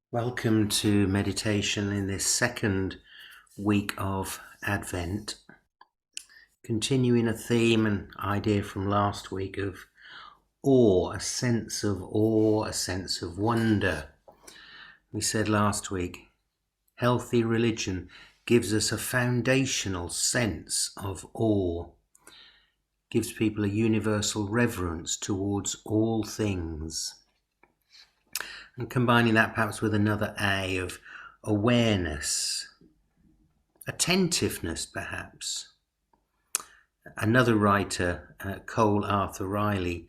Welcome to meditation in this second week of Advent, continuing a theme and idea from last week of awe, a sense of awe, a sense of wonder. We said last week, healthy religion gives us a foundational sense of awe, gives people a universal reverence towards all things. And combining that perhaps with another A of awareness, attentiveness perhaps. Another writer, Cole Arthur Riley,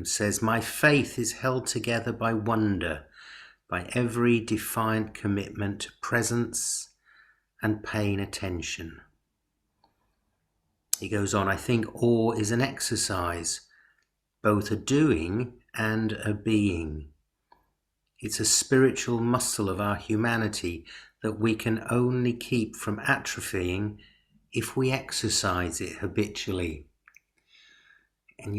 says, "My faith is held together by wonder, by every defiant commitment to presence and paying attention." He goes on, "I think awe is an exercise, both a doing and a being. It's a spiritual muscle of our humanity that we can only keep from atrophying if we exercise it habitually." And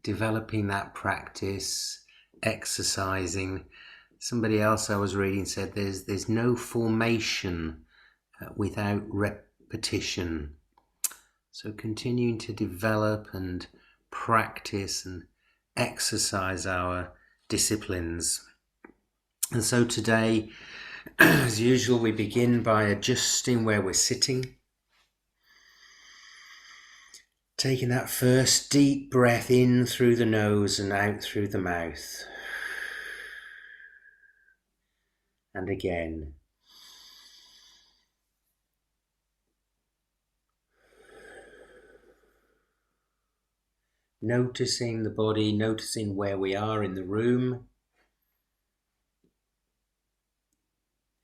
developing that practice, exercising. Somebody else I was reading said there's no formation without repetition. So continuing to develop and practice and exercise our disciplines. And so today, as usual, we begin by adjusting where we're sitting. Taking that first deep breath in through the nose and out through the mouth. And again. Noticing the body, noticing where we are in the room.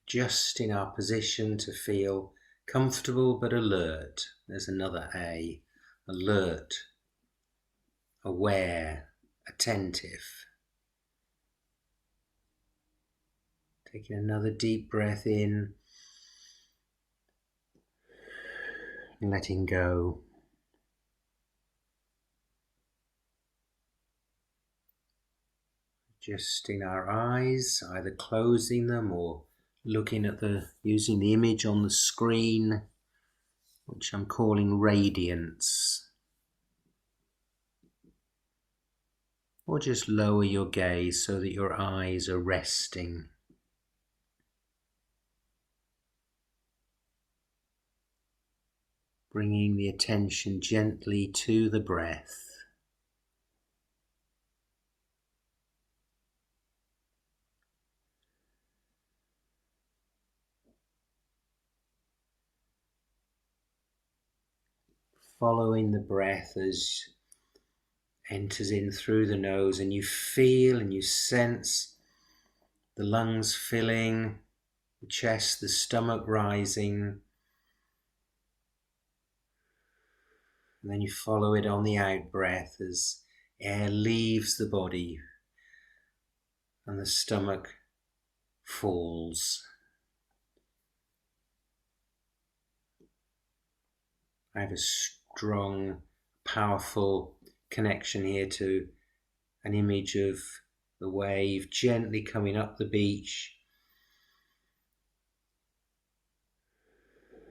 Adjusting our position to feel comfortable but alert. There's another A. Alert, aware, attentive. Taking another deep breath in, and letting go. Adjusting our eyes, either closing them or looking at using the image on the screen, which I'm calling radiance. Or just lower your gaze so that your eyes are resting. Bringing the attention gently to the breath. Following the breath as enters in through the nose, and you feel and you sense the lungs filling, the chest, the stomach rising. And then you follow it on the out breath as air leaves the body and the stomach falls. I have a strong, powerful connection here to an image of the wave gently coming up the beach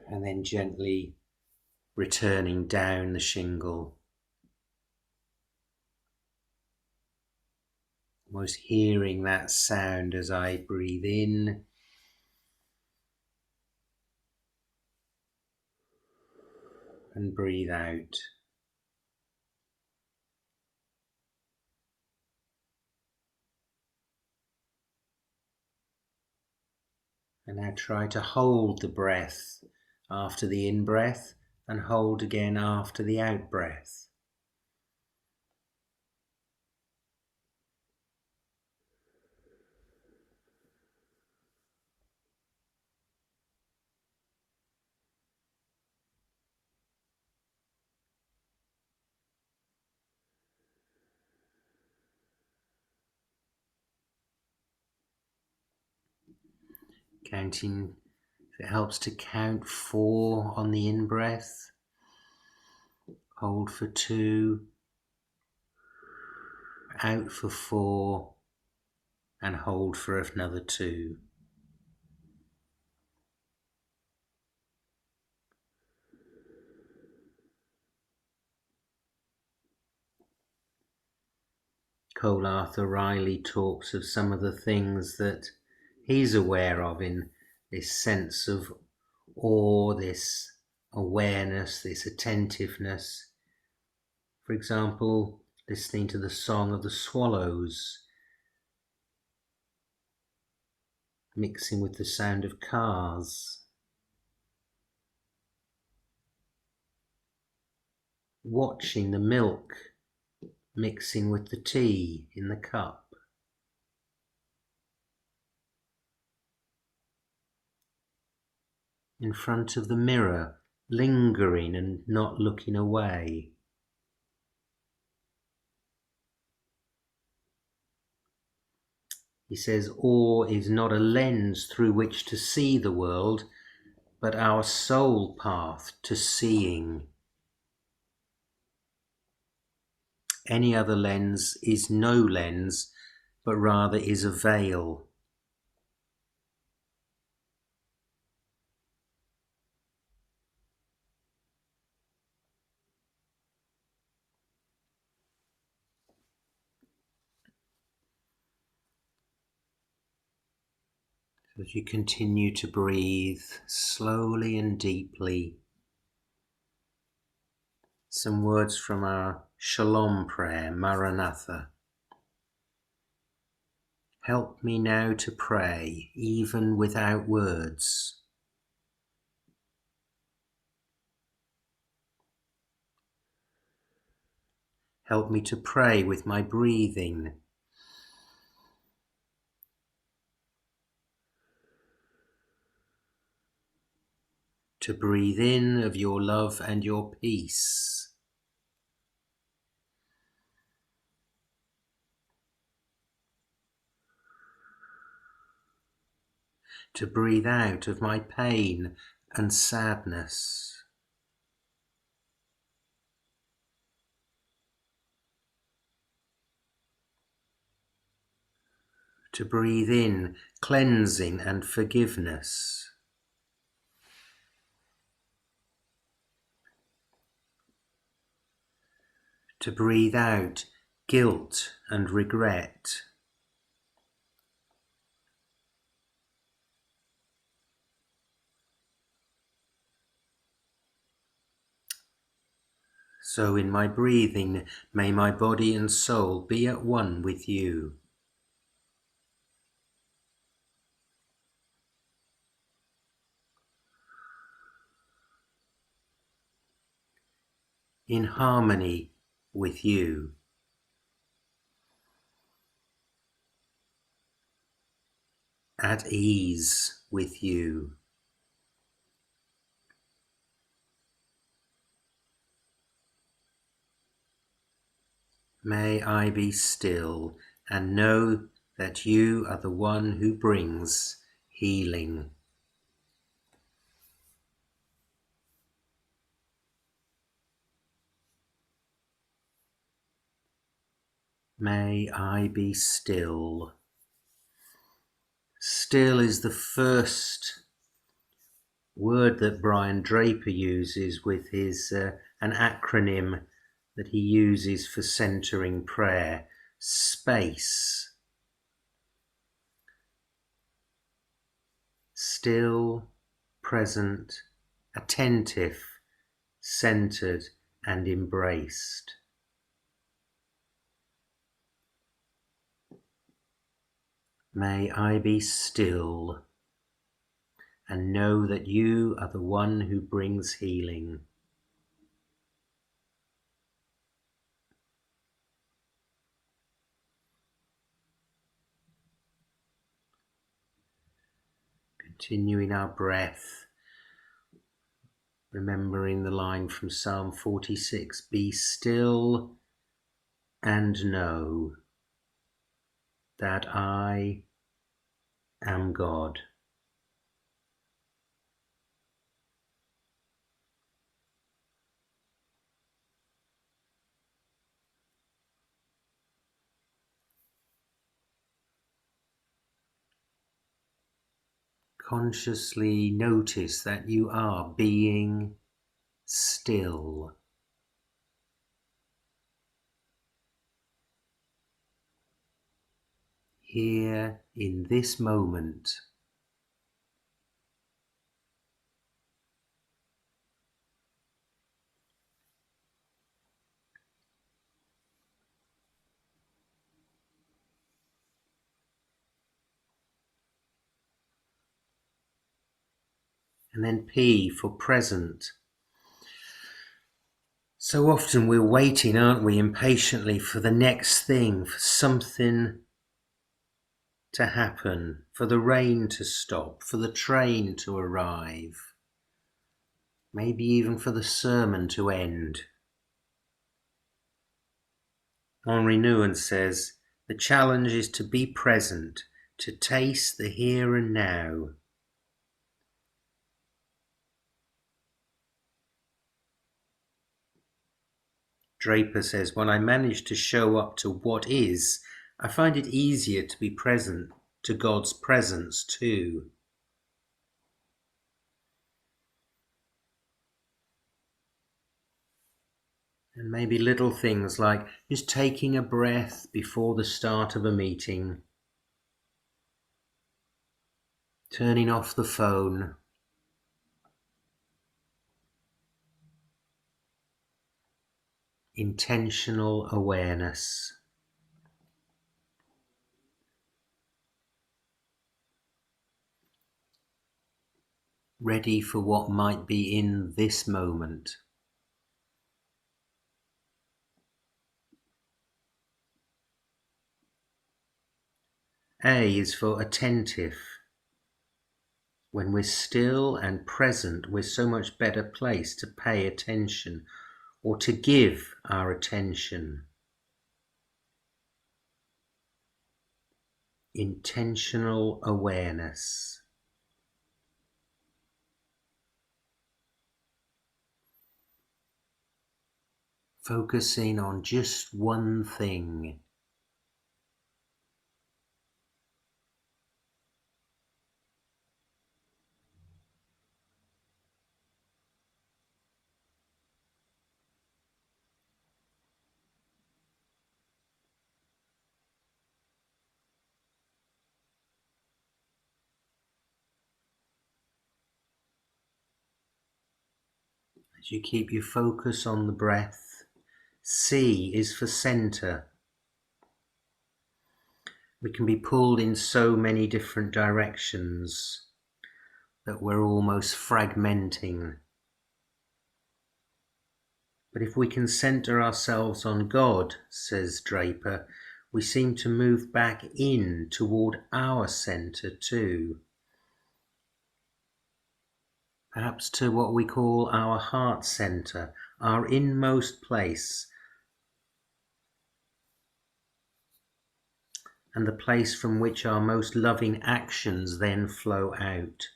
and then gently returning down the shingle. Almost hearing that sound as I breathe in and breathe out. And now try to hold the breath after the in-breath and hold again after the out-breath. Counting, if it helps to count 4 on the in-breath, hold for 2, out for 4, and hold for another 2. Cole Arthur Riley talks of some of the things that he's aware of in this sense of awe, this awareness, this attentiveness. For example, listening to the song of the swallows, mixing with the sound of cars, watching the milk mixing with the tea in the cup, in front of the mirror, lingering and not looking away. He says awe is not a lens through which to see the world, but our soul path to seeing. Any other lens is no lens, but rather is a veil. As you continue to breathe slowly and deeply, some words from our Shalom prayer, Maranatha. Help me now to pray, even without words. Help me to pray with my breathing. To breathe in of your love and your peace. To breathe out of my pain and sadness. To breathe in cleansing and forgiveness. To breathe out guilt and regret. So in my breathing, may my body and soul be at one with you. In harmony with you. At ease with you. May I be still and know that you are the one who brings healing. May I be still. Still is the first word that Brian Draper uses with his an acronym that he uses for centering prayer. Space. Still, present, attentive, centered and embraced. May I be still and know that you are the one who brings healing. Continuing our breath, remembering the line from Psalm 46, be still and know that I am God. Consciously notice that you are being still. Here in this moment. And then P for present. So often we're waiting, aren't we, impatiently for the next thing, for something to happen, for the rain to stop, for the train to arrive, maybe even for the sermon to end. Henri Nouwen says, the challenge is to be present, to taste the here and now. Draper says, when I manage to show up to what is, I find it easier to be present to God's presence too. And maybe little things like just taking a breath before the start of a meeting, turning off the phone, intentional awareness. Ready for what might be in this moment. A is for attentive. When we're still and present, we're so much better placed to pay attention or to give our attention. Intentional awareness. Focusing on just one thing. As you keep your focus on the breath, C is for center. We can be pulled in so many different directions that we're almost fragmenting. But if we can center ourselves on God, says Draper, we seem to move back in toward our center too. Perhaps to what we call our heart center, our inmost place, and the place from which our most loving actions then flow out.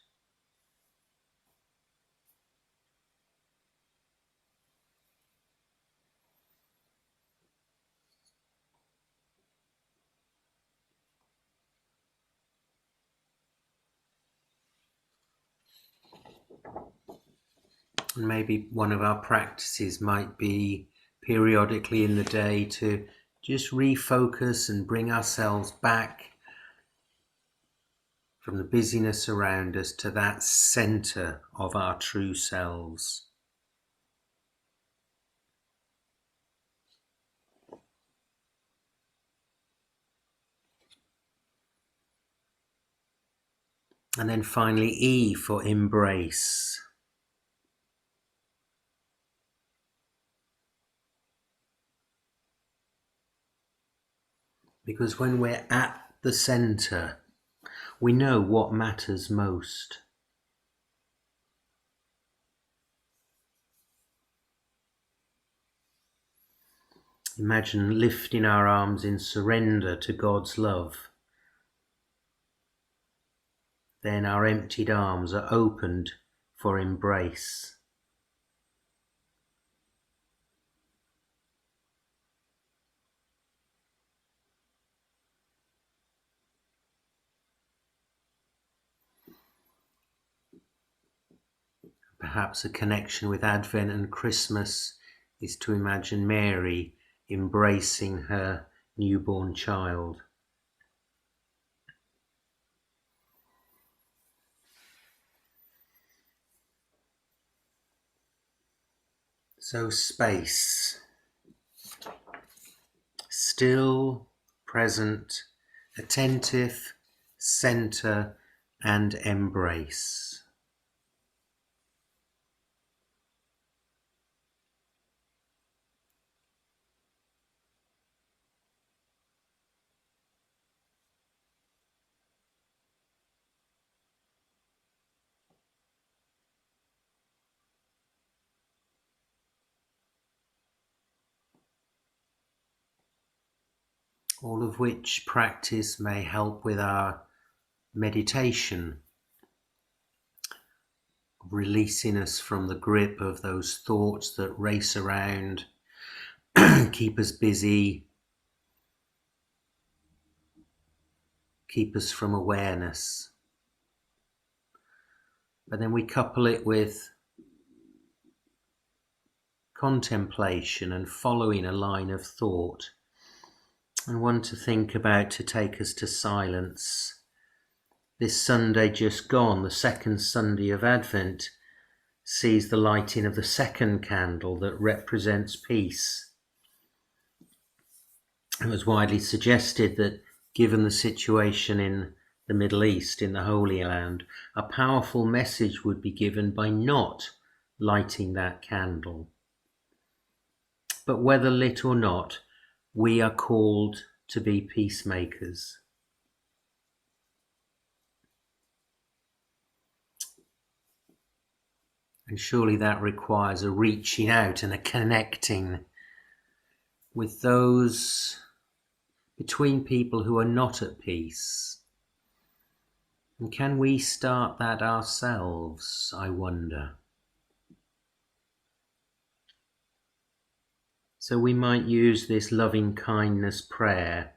And maybe one of our practices might be periodically in the day to just refocus and bring ourselves back from the busyness around us to that center of our true selves. And then finally E for embrace. Because when we're at the center, we know what matters most. Imagine lifting our arms in surrender to God's love. Then our emptied arms are opened for embrace. perhaps a connection with Advent and Christmas is to imagine Mary embracing her newborn child. So space, still, present, attentive, center, and embrace. All of which practice may help with our meditation, releasing us from the grip of those thoughts that race around, keep us busy, keep us from awareness. But then we couple it with contemplation and following a line of thought, and one to think about to take us to silence. This Sunday just gone, the second Sunday of Advent, sees the lighting of the second candle that represents peace. It was widely suggested that, given the situation in the Middle East, in the Holy Land, a powerful message would be given by not lighting that candle. But whether lit or not, we are called to be peacemakers. And surely that requires a reaching out and a connecting with those between people who are not at peace. And can we start that ourselves, I wonder? So we might use this loving kindness prayer,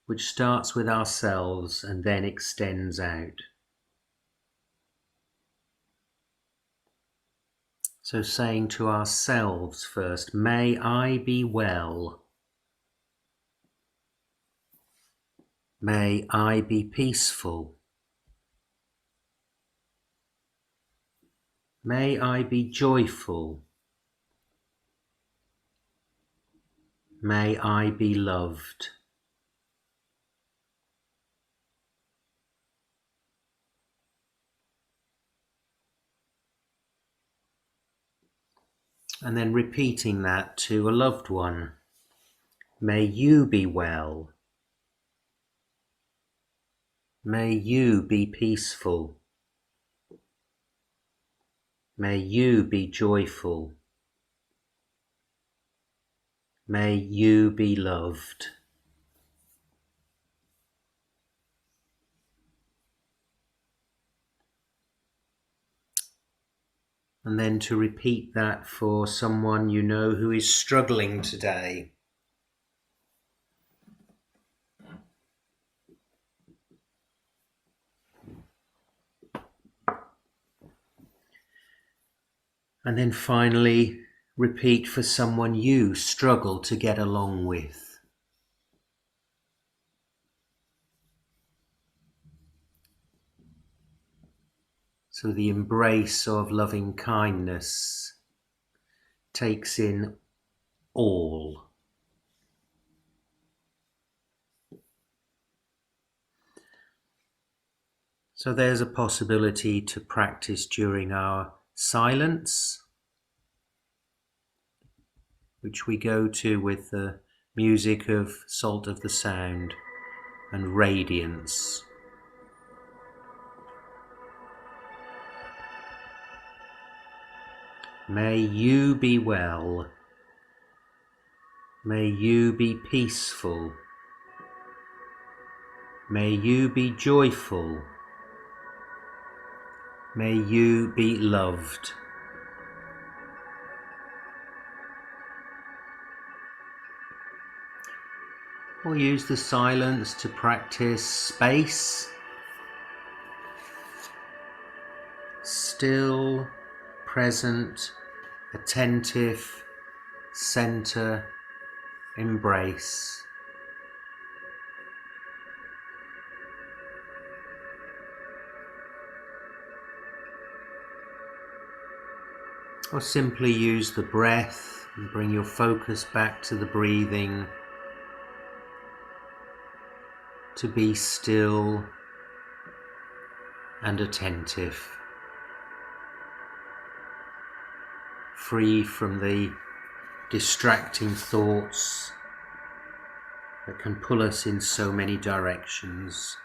which starts with ourselves and then extends out. So saying to ourselves first, may I be well. May I be peaceful. May I be joyful. May I be loved. And then repeating that to a loved one. May you be well. May you be peaceful. May you be joyful. May you be loved. And then to repeat that for someone you know who is struggling today. And then finally, repeat for someone you struggle to get along with. So the embrace of loving kindness takes in all. So there's a possibility to practice during our silence, which we go to with the music of Salt of the Sound and Radiance. May you be well. May you be peaceful. May you be joyful. May you be loved. Or use the silence to practice space, still, present, attentive center embrace. Or simply use the breath and bring your focus back to the breathing, to be still and attentive, free from the distracting thoughts that can pull us in so many directions.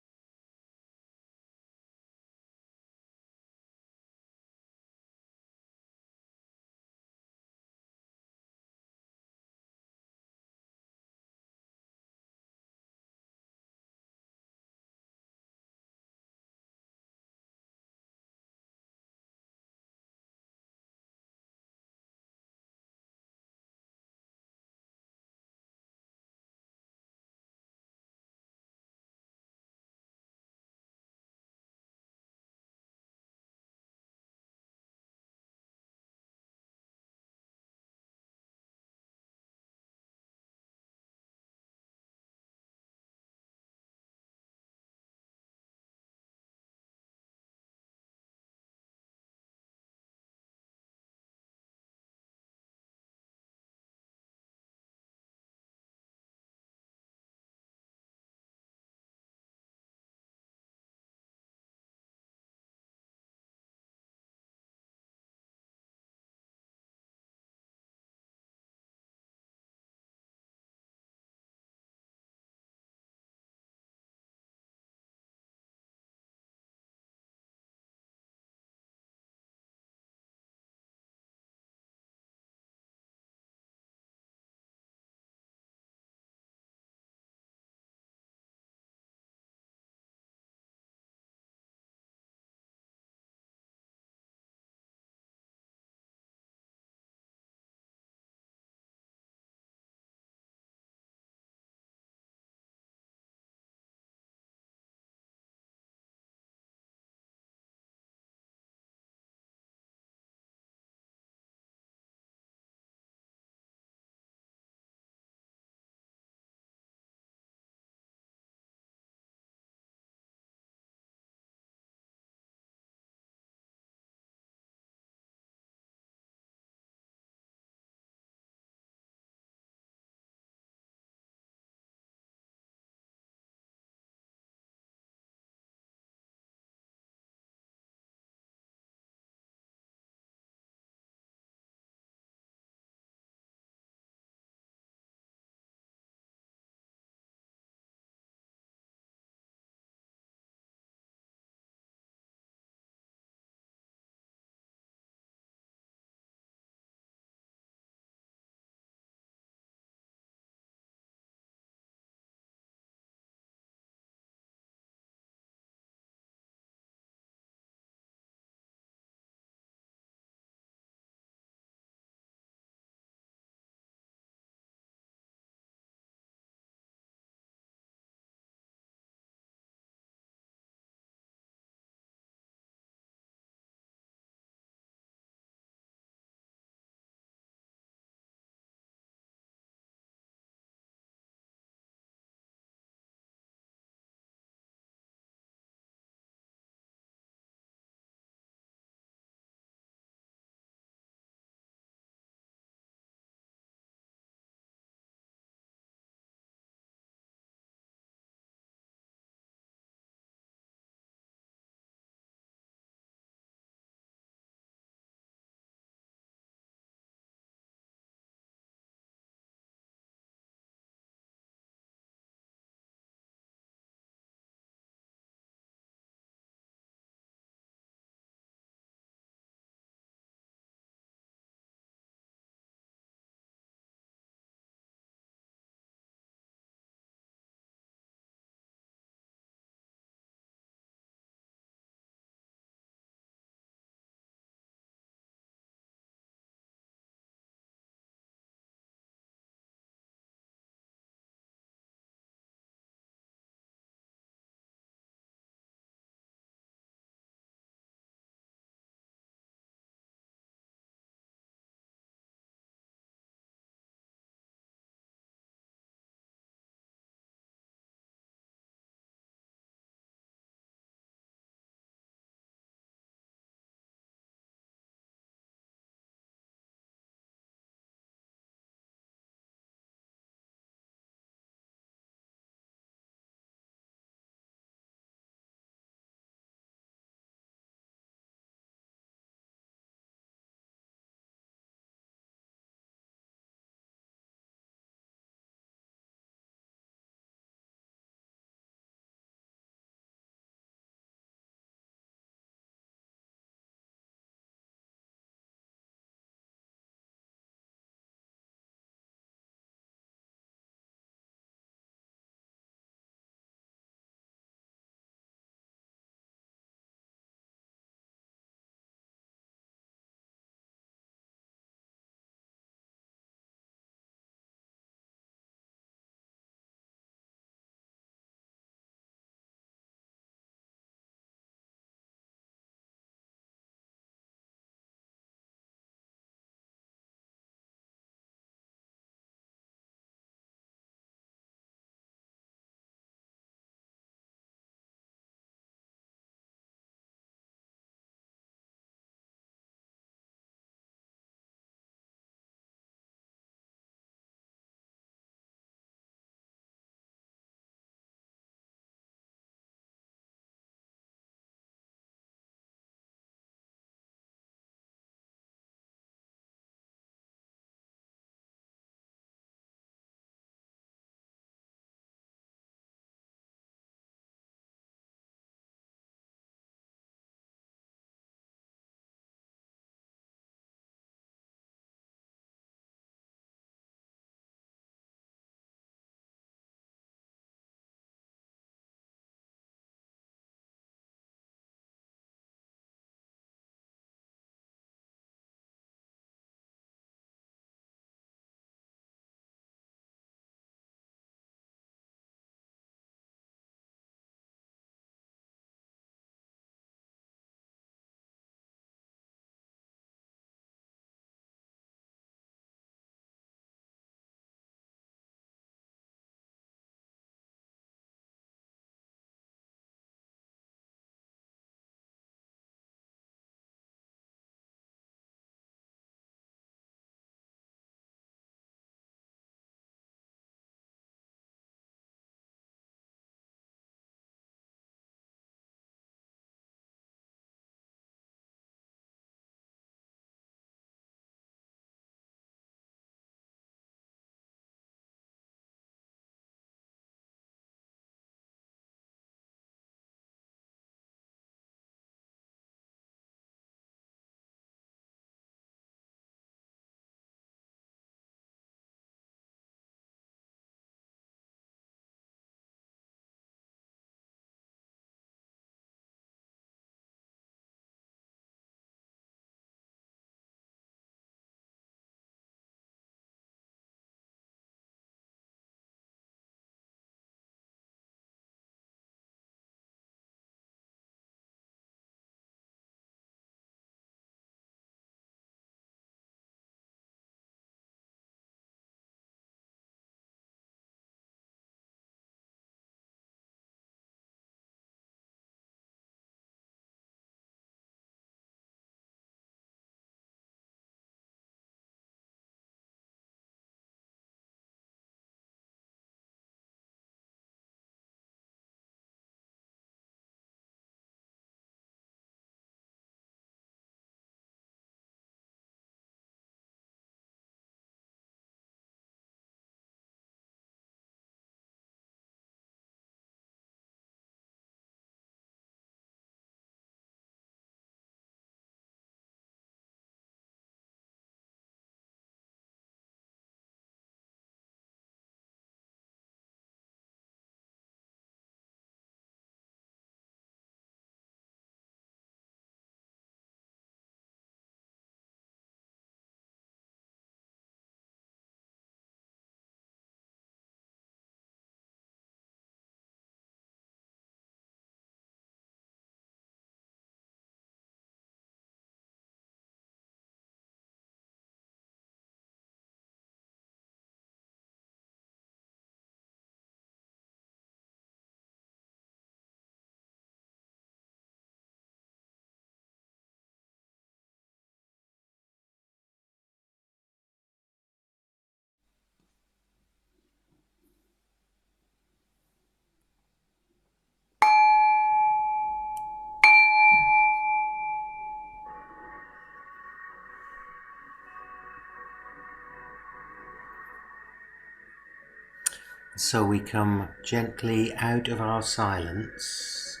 So we come gently out of our silence,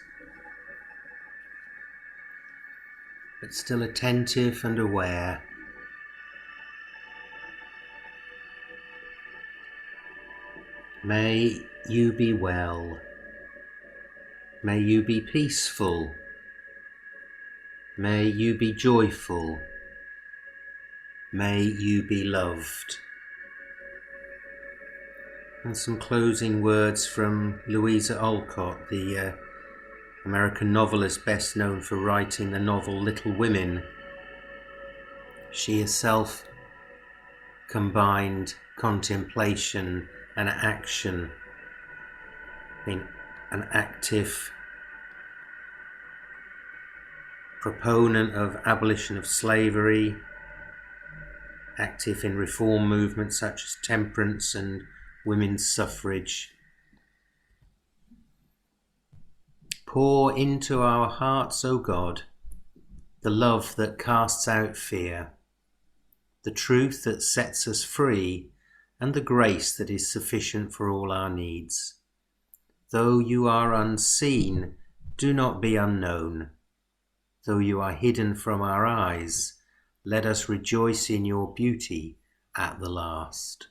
but still attentive and aware. May you be well. May you be peaceful. May you be joyful. May you be loved. And some closing words from Louisa Alcott, the American novelist best known for writing the novel Little Women. She herself combined contemplation and action, being an active proponent of abolition of slavery, active in reform movements such as temperance and women's suffrage. Pour into our hearts, O God, the love that casts out fear, the truth that sets us free, and the grace that is sufficient for all our needs. Though you are unseen, do not be unknown. Though you are hidden from our eyes, let us rejoice in your beauty at the last.